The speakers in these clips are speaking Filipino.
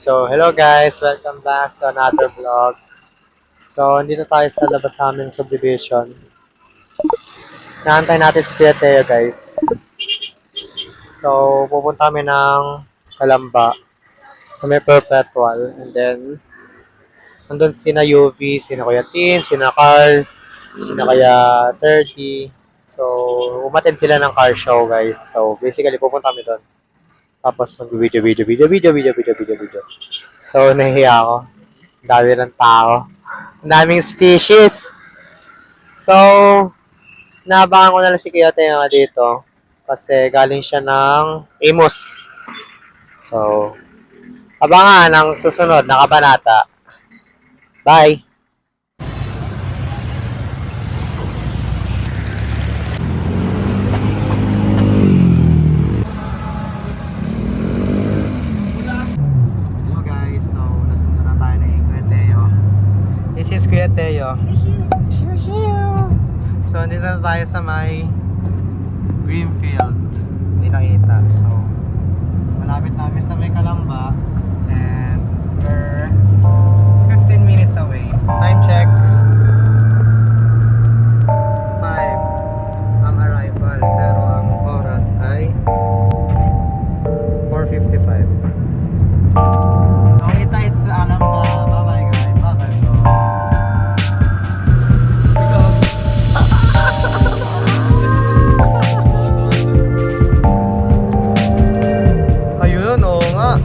So, hello guys! Welcome back to another vlog. So, dito tayo sa labas namin subdivision. Naantay natin si Kuya Teo guys. So, pupunta kami ng Kalamba sa may Perpetual. And then, nandun sina UV, sina Kuya Tin, sina Carl, sina Kuya 30. So, umattend sila ng car show guys. So, basically, pupunta kami doon. Tapos, mag-video. So, nahihiya ako. Ang dami ng tao. Ang daming species. So, naabangan ko na lang si Kiyote nga dito. Kasi galing siya ng Imus. So, abangan ang susunod na kabanata. Bye! Hello guys, so nasundo na tayo ng Kuya Teo. This is Kuya Teo. So, nandito na tayo sa may Greenfield. Hindi nakita. So, malapit namin sa may Kalamba. And we're 15 minutes away. Time check. 5 ang arrival. Pero ang oras ay 4:55. So, kita-its sa Kalamba. Bye-bye guys. Bye-bye vlog. Ayun, oo nga.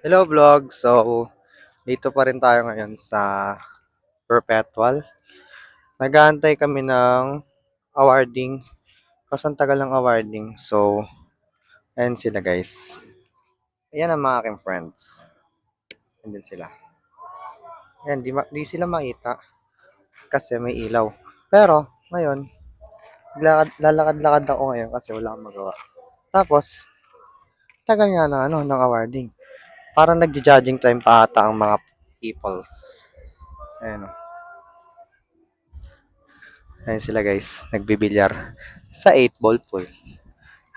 Hello vlog! So, dito pa rin tayo ngayon sa Perpetual. Nag-aantay kami ng awarding. Kasi ang tagal ng awarding. So, ayan sila guys. Ayan ang mga aking friends. Ayan sila. Ayan, di sila makita kasi may ilaw. Pero, ngayon, lalakad-lakad ako ngayon kasi wala akong magawa. Tapos, tagal nga na ng awarding. Parang nagja-judging time pa ata ang mga peoples. Ayan o. Ayan sila guys, nagbibilyar sa 8-ball pool.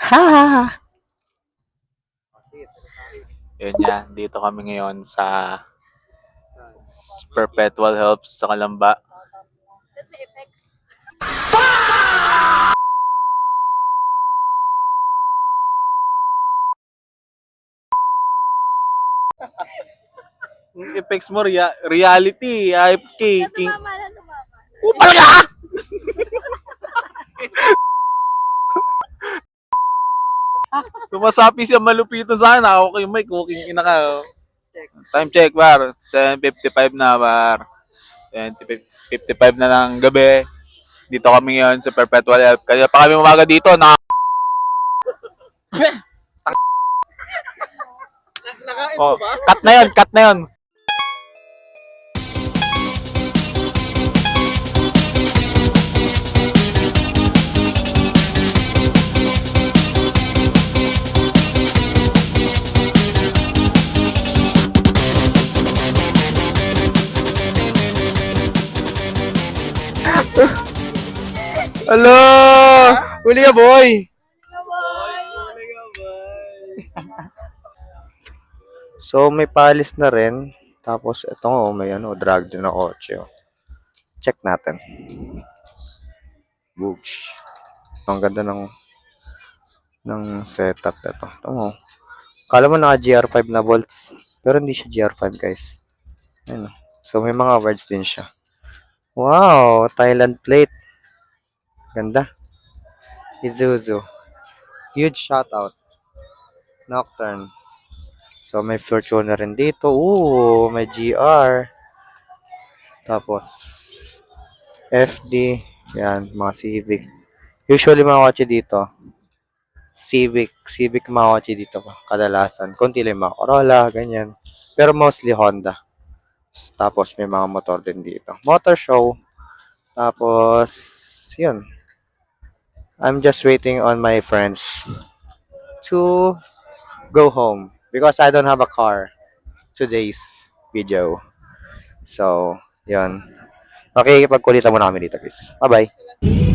Ha ha ha! Yun nga, dito kami ngayon sa Perpetual Helps sa Kalamba. Yung effects mo, reality, AFK, King. Upal ka! Sumasapi siya malupito sana. Okay, may cooking ina ka. Time check, bar. 7:55 na, bar. 7:55 na ng gabi. Dito kami ngayon sa Perpetual Help. Kaya pa kami umaga dito na... Oh, cut na yun, cut na yun. Hello! Huli ka, boy! So, may palis na rin. Tapos, ito nga, may drag din na kotse. Check natin. Boosh. Ang ganda ng setup nito. Ito mo. Kala mo naka GR5 na volts. Pero hindi siya GR5, guys. Ayun. So, may mga words din siya. Wow! Thailand plate. Ganda. Isuzu. Huge shoutout. Nocturne. So, may Fortuner rin dito. Ooh, may GR. Tapos, FD. Yan, mga Civic. Usually, mga kotse dito. Civic mga kotse dito. Kadalasan. Kunti lang mga Corolla, ganyan. Pero mostly Honda. Tapos, may mga motor din dito. Motor show. Tapos, yun. I'm just waiting on my friends to go home because I don't have a car today's video. So, yun. Okay, pagkulitan muna kami dito, guys. Bye-bye.